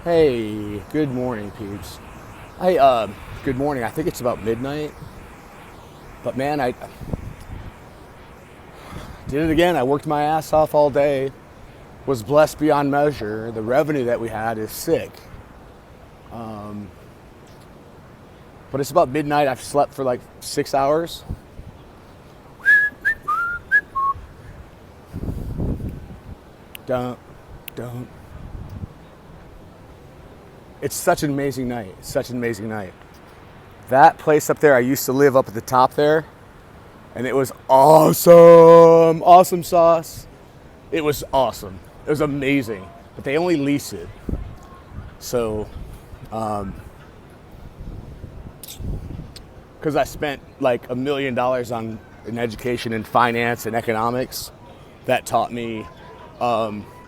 Hey, good morning, peeps. Hey, good morning. I think it's about midnight. But man, I did it again. I worked my ass off all day. Was blessed beyond measure. The revenue that we had is sick. But it's about midnight. I've slept for like 6 hours. Don't. It's such an amazing night. Such an amazing night. That place up there, I used to live up at the top there, and it was awesome. Awesome sauce. It was awesome. It was amazing. But they only lease it. So, because I spent like $1 million on an education in finance and economics, that taught me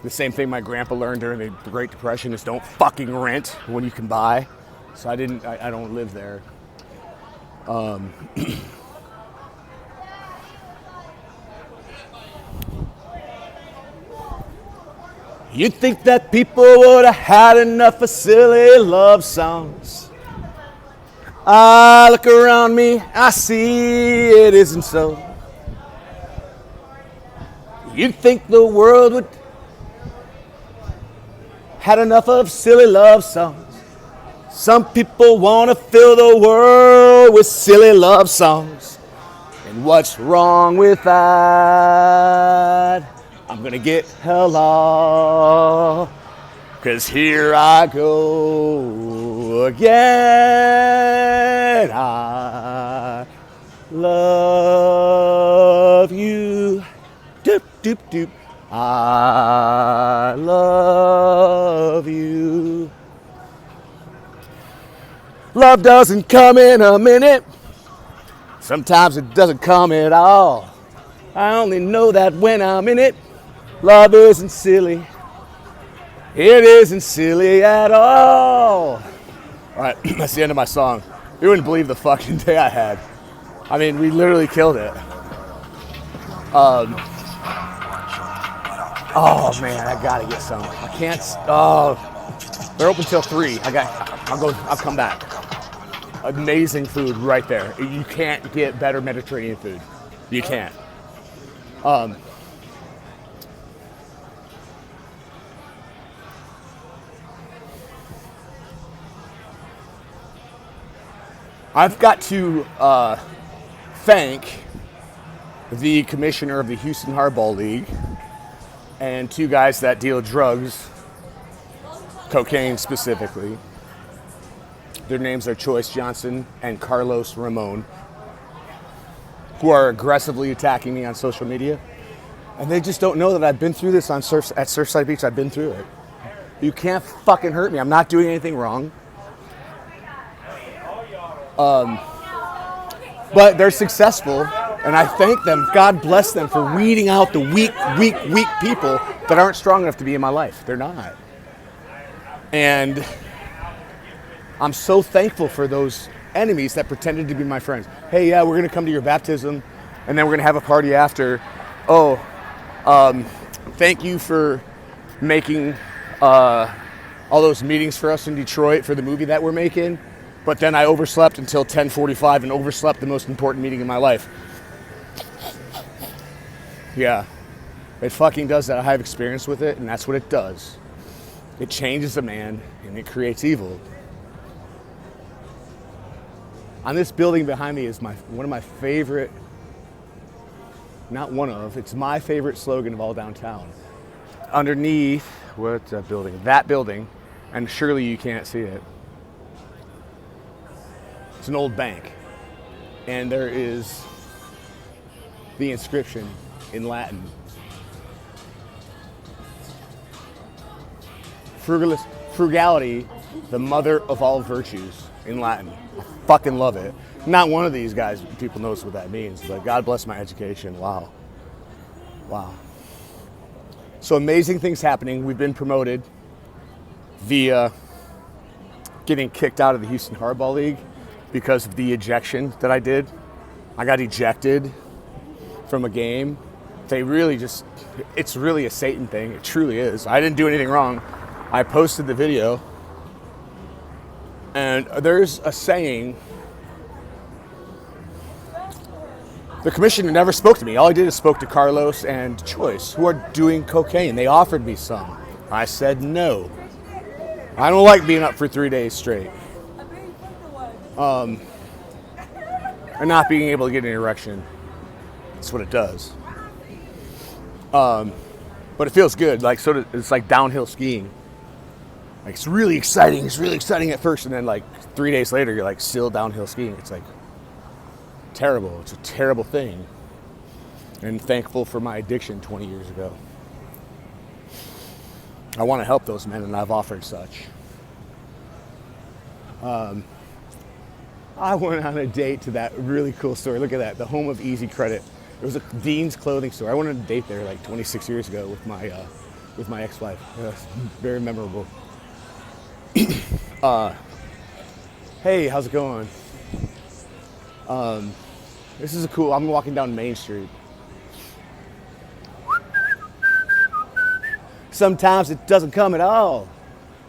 the same thing my grandpa learned during the Great Depression is don't fucking rent when you can buy. So I don't live there. You'd think that people would have had enough of silly love songs. I look around me, I see it isn't so. You'd think the world would had enough of silly love songs. Some people want to fill the world with silly love songs. And what's wrong with that? I'm gonna get hello, 'cause here I go again. I love you. Doop, doop, doop. I love you. Love doesn't come in a minute. Sometimes it doesn't come at all. I only know that when I'm in it. Love isn't silly. It isn't silly at all. All right, that's the end of my song. You wouldn't believe the fucking day I had. I mean, we literally killed it. Oh man, I gotta get some. I can't. Oh, they're open till 3. I'll come back. Amazing food right there. You can't get better Mediterranean food. You can't. I've got to thank the commissioner of the Houston Hardball League and 2 guys that deal drugs, cocaine specifically. Their names are Choice Johnson and Carlos Ramon, who are aggressively attacking me on social media. And they just don't know that I've been through this at Surfside Beach. I've been through it. You can't fucking hurt me. I'm not doing anything wrong. But they're successful, and I thank them. God bless them for weeding out the weak people that aren't strong enough to be in my life. They're not. And I'm so thankful for those enemies that pretended to be my friends. Hey, yeah, we're going to come to your baptism, and then we're going to have a party after. Oh, thank you for making all those meetings for us in Detroit for the movie that we're making. But then I overslept until 10:45 and overslept the most important meeting in my life. Yeah, it fucking does that. I have experience with it, and that's what it does. It changes a man, and it creates evil. On this building behind me is one of my favorite, it's my favorite slogan of all downtown. Underneath, what's that building? That building, and surely you can't see it. It's an old bank, and there is the inscription in Latin. Frugality, the mother of all virtues, in Latin. I fucking love it. Not one of these guys, people knows what that means, but God bless my education. Wow. So amazing things happening. We've been promoted via getting kicked out of the Houston Hardball League because of the ejection that I did. I got ejected from a game. It's really a Satan thing. It truly is. I didn't do anything wrong. I posted the video And there's a saying, the commissioner never spoke to me. All he did is spoke to Carlos and Choice, who are doing cocaine. They offered me some. I said no. I don't like being up for 3 days straight. And not being able to get an erection. That's what it does. But it feels good. Like, so it's like downhill skiing. Like, it's really exciting. It's really exciting at first, and then like 3 days later, you're like still downhill skiing. It's like terrible. It's a terrible thing. And thankful for my addiction 20 years ago. I want to help those men, and I've offered such. I went on a date to that really cool store. Look at that, the home of Easy Credit. It was a Dean's clothing store. I went on a date there like 26 years ago with my ex-wife. It was very memorable. Hey, how's it going? This is I'm walking down Main Street. Sometimes it doesn't come at all.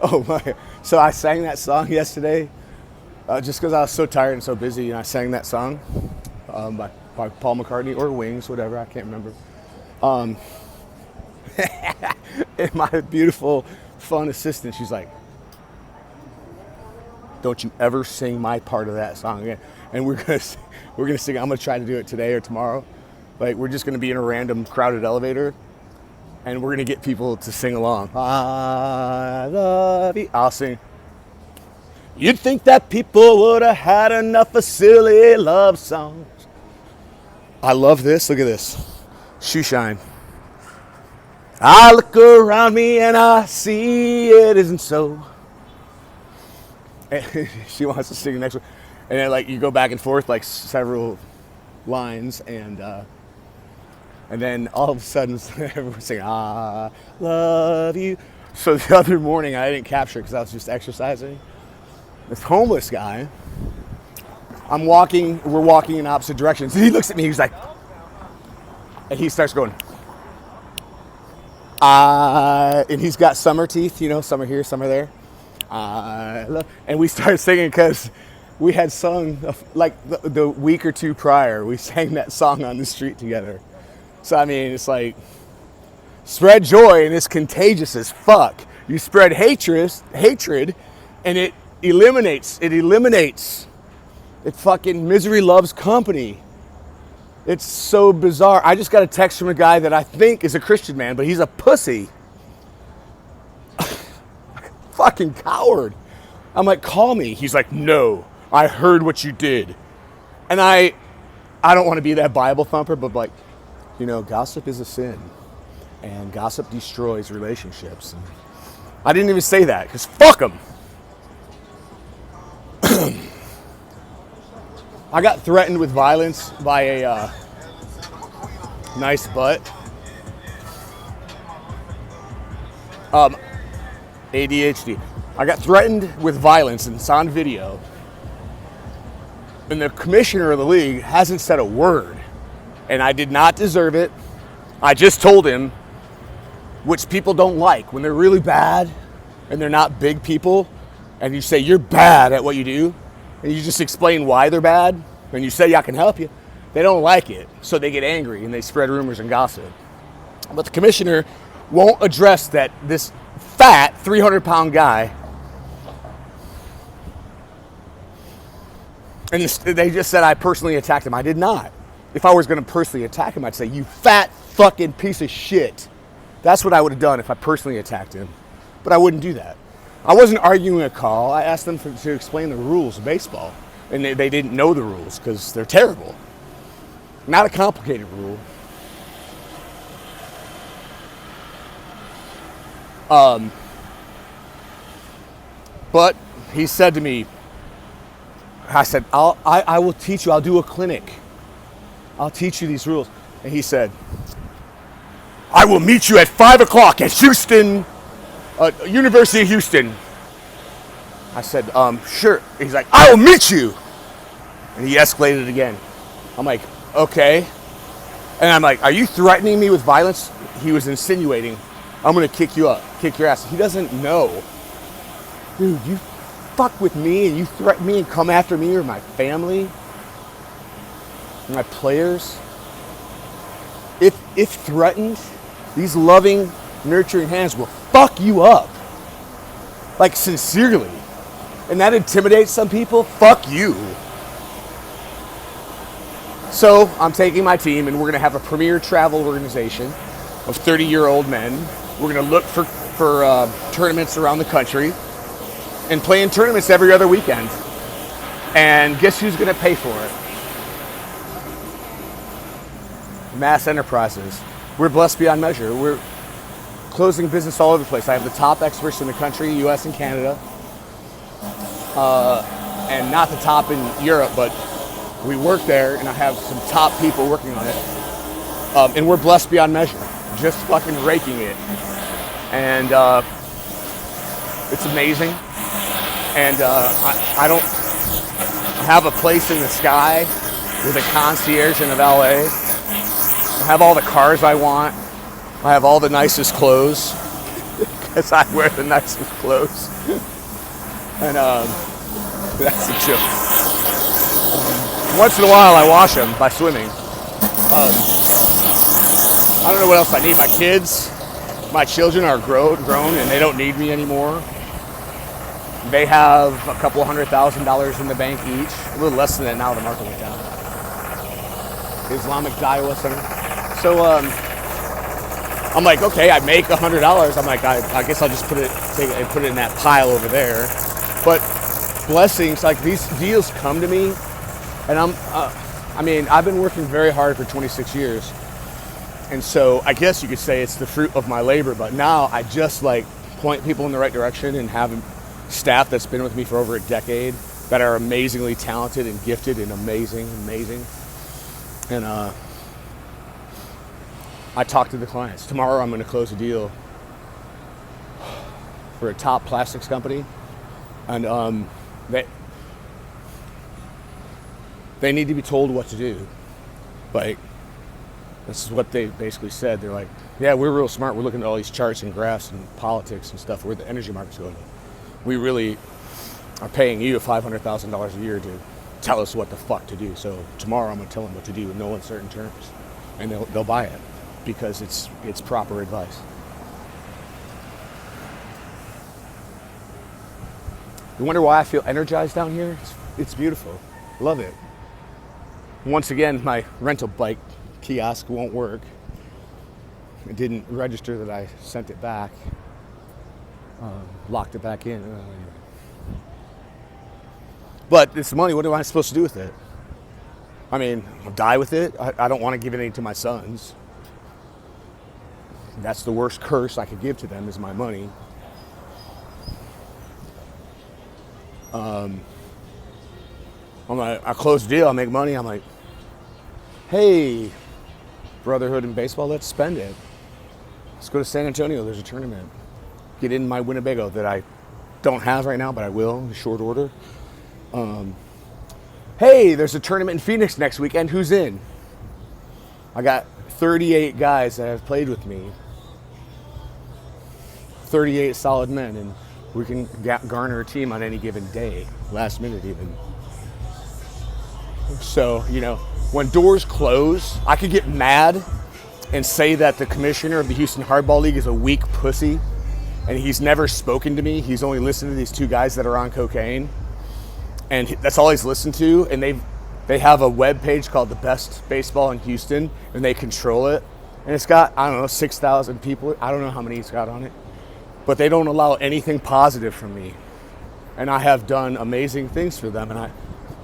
Oh my! So I sang that song yesterday, just because I was so tired and so busy, and I sang that song by Paul McCartney or Wings, whatever, I can't remember. And my beautiful, fun assistant, she's like, "Don't you ever sing my part of that song again." And we're gonna sing. I'm gonna try to do it today or tomorrow. Like, we're just gonna be in a random crowded elevator, and we're gonna get people to sing along. I love you. I'll sing. You'd think that people would have had enough of silly love songs. I love this. Look at this. Shoe shine. I look around me and I see it isn't so. And she wants to sing the next one. And then, like, you go back and forth like several lines, and then all of a sudden everyone's saying, I love you. So the other morning I didn't capture it because I was just exercising. This homeless guy, we're walking in opposite directions. And he looks at me, he's like, and he starts going, and he's got summer teeth, some are here, some are there. And we started singing because we had sung, like the week or two prior, we sang that song on the street together. So, I mean, it's like, spread joy and it's contagious as fuck. You spread hatred, and it eliminates. It fucking, misery loves company. It's so bizarre. I just got a text from a guy that I think is a Christian man, but he's a pussy. Fucking coward. I'm like, call me. He's like, no, I heard what you did. And I don't want to be that Bible thumper, but like, gossip is a sin. And gossip destroys relationships. And I didn't even say that, because fuck them. I got threatened with violence by a nice butt. ADHD. I got threatened with violence, and it's on video. And the commissioner of the league hasn't said a word. And I did not deserve it. I just told him, which people don't like, when they're really bad and they're not big people, and you say you're bad at what you do, and you just explain why they're bad, and you say I can help you, they don't like it. So they get angry and they spread rumors and gossip. But the commissioner won't address that this fat 300-pound guy, and they just said I personally attacked him. I did not. If I was going to personally attack him, I'd say, you fat fucking piece of shit. That's what I would have done if I personally attacked him. But I wouldn't do that. I wasn't arguing a call. I asked them to explain the rules of baseball. And they didn't know the rules because they're terrible. Not a complicated rule. But he said to me, I said, I will teach you. I'll do a clinic. I'll teach you these rules. And he said, I will meet you at 5 o'clock at Houston, University of Houston. I said, sure. He's like, I will meet you. And he escalated it again. I'm like, okay. And I'm like, are you threatening me with violence? He was insinuating, I'm going to kick you up, kick your ass. He doesn't know. Dude, fuck with me and you threaten me and come after me or my family, my players, if threatened, these loving, nurturing hands will fuck you up. Like, sincerely. And that intimidates some people. Fuck you. So I'm taking my team and we're going to have a premier travel organization of 30-year-old men. We're going to look for tournaments around the country and play in tournaments every other weekend. And guess who's going to pay for it? Mass Enterprises. We're blessed beyond measure. We're closing business all over the place. I have the top experts in the country, US and Canada. And not the top in Europe, but we work there and I have some top people working on it. And we're blessed beyond measure. Just fucking raking it. And it's amazing. And I don't have a place in the sky with a concierge in LA. I have all the cars I want. I have all the nicest clothes because I wear the nicest clothes. And that's a joke. Once in a while I wash them by swimming. I don't know what else I need. My children are grown and they don't need me anymore. They have a couple $100,000 in the bank each. A little less than that now, the market went down. Islamic Daiwa Center. So I'm like, okay, I make $100. I'm like, I guess I'll just put it in that pile over there. But blessings, like these deals come to me, and I've been working very hard for 26 years. And so I guess you could say it's the fruit of my labor, but now I just like point people in the right direction and have staff that's been with me for over a decade that are amazingly talented and gifted and amazing. And I talk to the clients. Tomorrow I'm going to close a deal for a top plastics company. And they need to be told what to do. Like, this is what they basically said. They're like, yeah, we're real smart. We're looking at all these charts and graphs and politics and stuff, where the energy market's going. We really are paying you $500,000 a year to tell us what the fuck to do. So tomorrow I'm going to tell them what to do in no uncertain terms. And they'll buy it because it's proper advice. You wonder why I feel energized down here? It's beautiful. Love it. Once again, my rental bike kiosk won't work. It didn't register that I sent it back. Locked it back in. But it's money. What am I supposed to do with it? I mean, I'll die with it. I don't want to give anything to my sons. That's the worst curse I could give to them, is my money. I close the deal, I make money. I'm like, hey, brotherhood in baseball, let's spend it. Let's go to San Antonio. There's a tournament. Get in my Winnebago that I don't have right now, but I will in short order. Hey, there's a tournament in Phoenix next weekend. Who's in? I got 38 guys that have played with me. 38 solid men, and we can garner a team on any given day, last minute even. So, when doors close, I could get mad and say that the commissioner of the Houston Hardball League is a weak pussy, and he's never spoken to me. He's only listened to these two guys that are on cocaine, and that's all he's listened to. And they have a web page called The Best Baseball in Houston, and they control it. And it's got, 6,000 people. I don't know how many it's got on it. But they don't allow anything positive from me. And I have done amazing things for them. And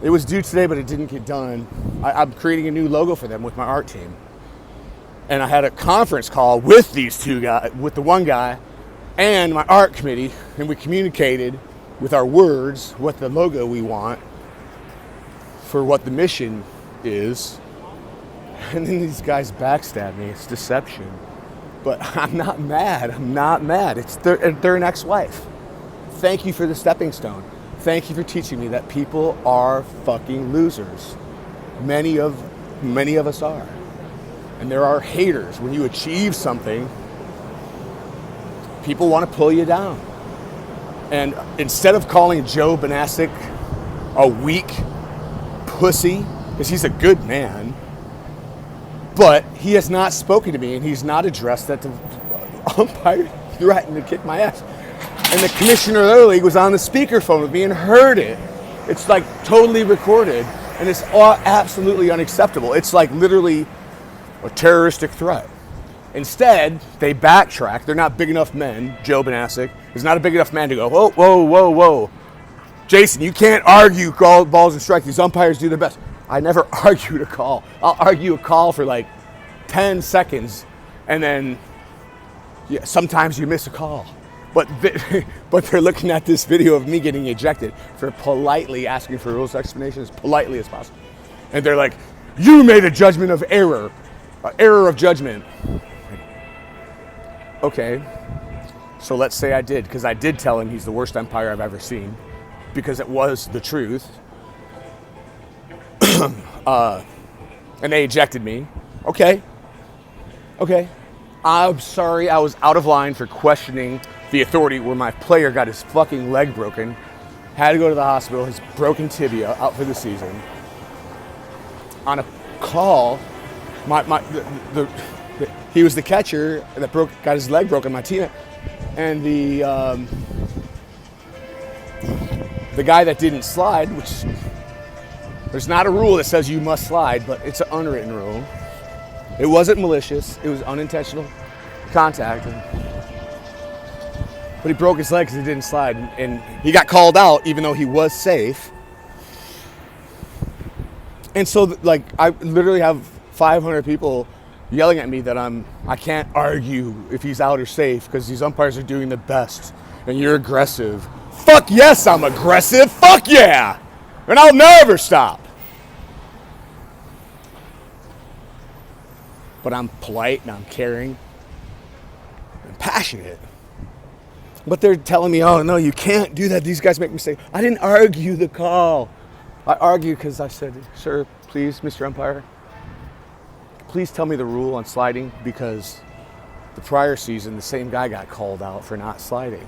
it was due today, but it didn't get done. I'm creating a new logo for them with my art team. And I had a conference call with these two guys, with the one guy and my art committee, and we communicated with our words what the logo we want for what the mission is. And then these guys backstab me. It's deception. But I'm not mad. It's they're an ex-wife. Thank you for the stepping stone. Thank you for teaching me that people are fucking losers. Many of us are. And there are haters. When you achieve something, people want to pull you down. And instead of calling Joe Bonasek a weak pussy, because he's a good man, but he has not spoken to me and he's not addressed that the umpire threatened to kick my ass. And the commissioner of the league was on the speakerphone with me and heard it. It's like totally recorded, and it's all absolutely unacceptable. It's like literally a terroristic threat. Instead, they backtrack. They're not big enough men. Joe Bonasek is not a big enough man to go, whoa, whoa, whoa, whoa. Jason, you can't argue call balls and strikes. These umpires do their best. I never argued a call. I'll argue a call for like 10 seconds, and then sometimes you miss a call. But they're looking at this video of me getting ejected for politely asking for rules explanation as politely as possible. And they're like, you made a judgment of error, error of judgment. Okay, so let's say I did, because I did tell him he's the worst umpire I've ever seen, because it was the truth. And they ejected me. Okay. I'm sorry I was out of line for questioning the authority where my player got his fucking leg broken, had to go to the hospital, his broken tibia, out for the season. On a call, he was the catcher that got his leg broken, my teammate, and the guy that didn't slide, which there's not a rule that says you must slide, but it's an unwritten rule. It wasn't malicious, it was unintentional contact. But he broke his leg because he didn't slide, and he got called out even though he was safe. And so, like, I literally have 500 people yelling at me that I can't argue if he's out or safe because these umpires are doing the best, and you're aggressive. Fuck yes, I'm aggressive. Fuck yeah, and I'll never stop. But I'm polite and I'm caring and passionate. But they're telling me, oh, no, you can't do that. These guys make mistakes. I didn't argue the call. I argued because I said, sir, please, Mr. Umpire, please tell me the rule on sliding, because the prior season, the same guy got called out for not sliding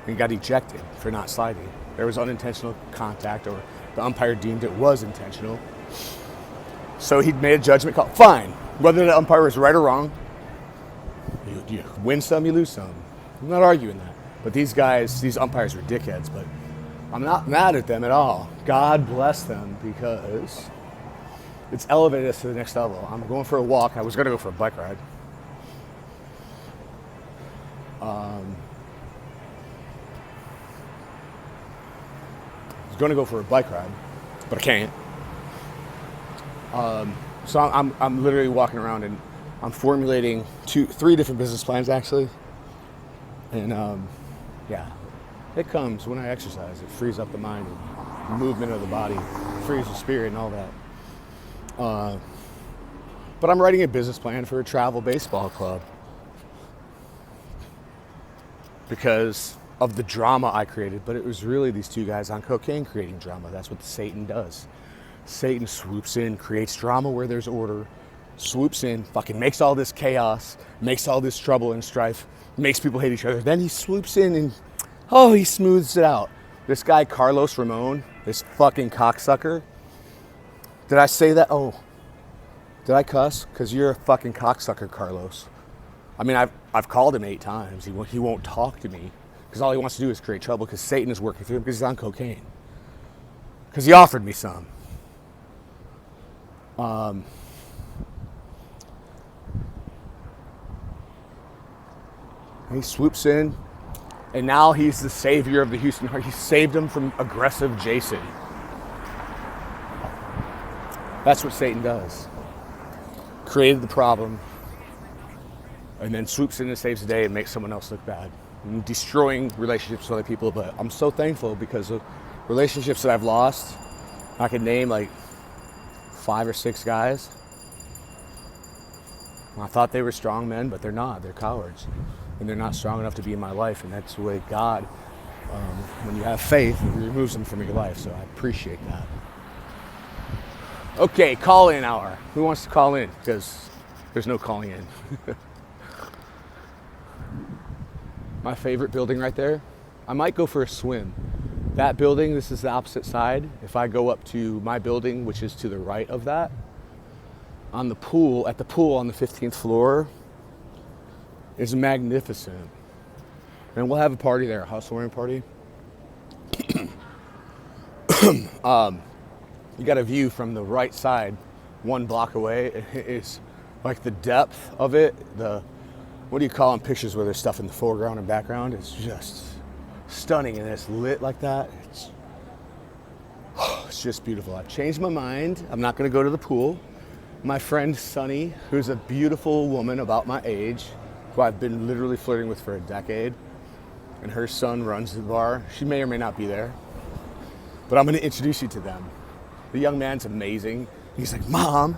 and got ejected for not sliding. There was unintentional contact, or the umpire deemed it was intentional. So he made a judgment call. Fine. Whether the umpire was right or wrong, you win some, you lose some. I'm not arguing that. But these guys, these umpires are dickheads, but I'm not mad at them at all. God bless them, because it's elevated us to the next level. I'm going for a walk. I was going to go for a bike ride. I was going to go for a bike ride, but I can't. So I'm literally walking around, and I'm formulating 3 different business plans, actually. And yeah, it comes when I exercise. It frees up the mind and movement of the body, frees the spirit and all that. But I'm writing a business plan for a travel baseball club because of the drama I created. But it was really these 2 guys on cocaine creating drama. That's what Satan does. Satan swoops in, creates drama where there's order, swoops in, fucking makes all this chaos, makes all this trouble and strife, makes people hate each other. Then he swoops in and, he smooths it out. This guy, Carlos Ramon, this fucking cocksucker. Did I say that? Oh, did I cuss? Because you're a fucking cocksucker, Carlos. I mean, I've called him 8 times. He won't talk to me because all he wants to do is create trouble, because Satan is working through him because he's on cocaine. Because he offered me some. He swoops in, and now he's the savior of the Houston Heart. He saved him from aggressive Jason. That's what Satan does. Created the problem, and then swoops in and saves the day and makes someone else look bad. And destroying relationships with other people. But I'm so thankful, because of relationships that I've lost. I can name like 5 or 6 guys. I thought they were strong men, but they're not. They're cowards. And they're not strong enough to be in my life. And that's the way God, when you have faith, He removes them from your life. So I appreciate that. Okay, call-in hour. Who wants to call in? Because there's no calling in. My favorite building right there, I might go for a swim. That building, this is the opposite side. If I go up to my building, which is to the right of that, at the pool on the 15th floor, is magnificent. And we'll have a party there, a housewarming party. You got a view from the right side, 1 block away. It's like the depth of it, what do you call them, pictures where there's stuff in the foreground and background? It's just stunning, and it's lit like that. It's just beautiful. I've changed my mind. I'm not going to go to the pool. My friend Sunny, who's a beautiful woman about my age, who I've been literally flirting with for a decade, and her son runs the bar. She may or may not be there, but I'm going to introduce you to them. The young man's amazing. He's like, Mom,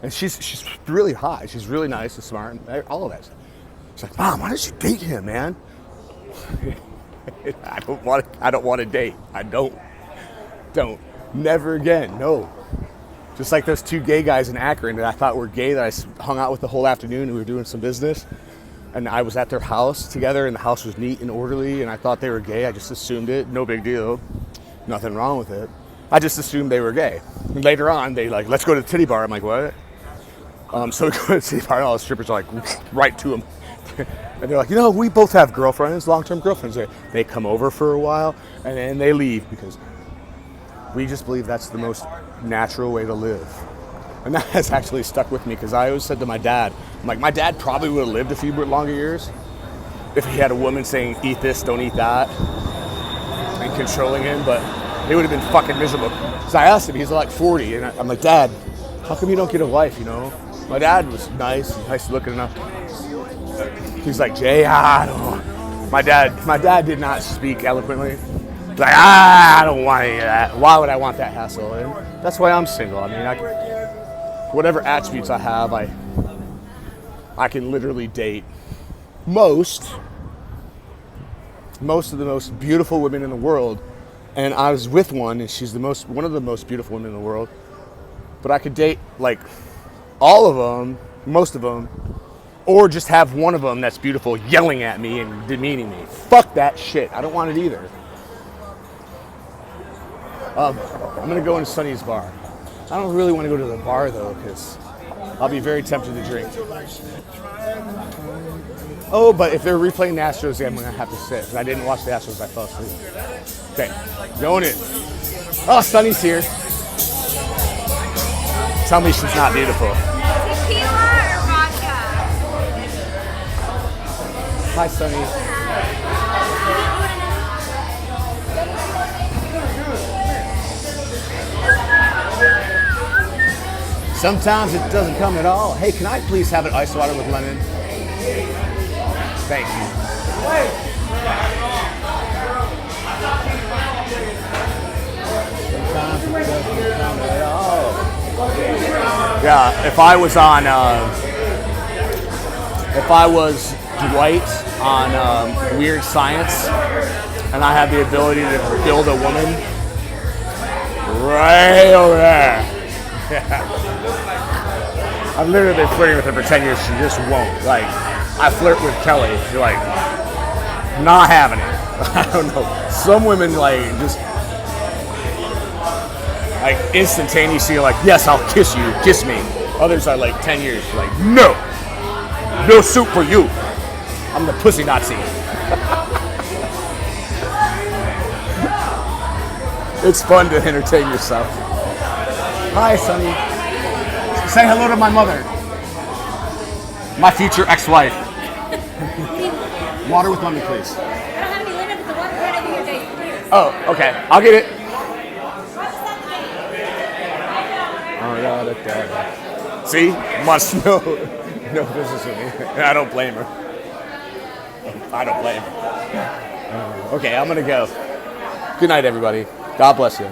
and she's really hot. She's really nice and smart, and all of that stuff. She's like, Mom, why don't you date him, man? I don't want to date. I don't. Never again. No. Just like those 2 gay guys in Akron that I thought were gay that I hung out with the whole afternoon, and we were doing some business. And I was at their house together, and the house was neat and orderly, and I thought they were gay. I just assumed it. No big deal. Nothing wrong with it. I just assumed they were gay. And later on, they like, let's go to the titty bar. I'm like, what? So we go to the titty bar, and all the strippers are like, right to them. And they're like, we both have girlfriends, long-term girlfriends. They come over for a while, and then they leave because we just believe that's the most natural way to live. And that has actually stuck with me because I always said to my dad, I'm like, my dad probably would have lived a few longer years if he had a woman saying, eat this, don't eat that, and controlling him, but it would have been fucking miserable. Because I asked him, he's like 40, and I'm like, Dad, how come you don't get a wife, My dad was nice looking enough. He's like, Jay, I don't know. My dad did not speak eloquently. He's like, I don't want any of that. Why would I want that hassle? And that's why I'm single. I mean, whatever attributes I have, I can literally date most of the most beautiful women in the world. And I was with one, and she's one of the most beautiful women in the world. But I could date like all of them, most of them, or just have one of them that's beautiful yelling at me and demeaning me. Fuck that shit. I don't want it either. I'm gonna go into Sunny's bar. I don't really want to go to the bar though, because I'll be very tempted to drink. Oh, but if they're replaying the Astros, I'm gonna have to sit because I didn't watch the Astros. I fell asleep. Okay, going in. Oh, Sunny's here. Tell me she's not beautiful. Tequila or vodka? Hi, Sunny. Sometimes it doesn't come at all. Hey, can I please have an ice water with lemon? Thank you. Sometimes it doesn't come at all. Yeah, if I was Dwight on Weird Science, and I had the ability to build a woman right over there. I've literally been flirting with her for 10 years. She just won't. Like, I flirt with Kelly. She's like, not having it. I don't know. Some women, like, just, like, instantaneously, like, yes, I'll kiss you. Kiss me. Others are like 10 years. Like, no. No soup for you. I'm the pussy Nazi. It's fun to entertain yourself. Hi, Sunny. Say hello to my mother. My future ex-wife. Water with lemon, please. I don't have any lemon, but the water right over your date, please. Oh, okay. I'll get it. Oh, see? Must know. No business with me. I don't blame her. I don't blame her. Okay, I'm going to go. Good night, everybody. God bless you.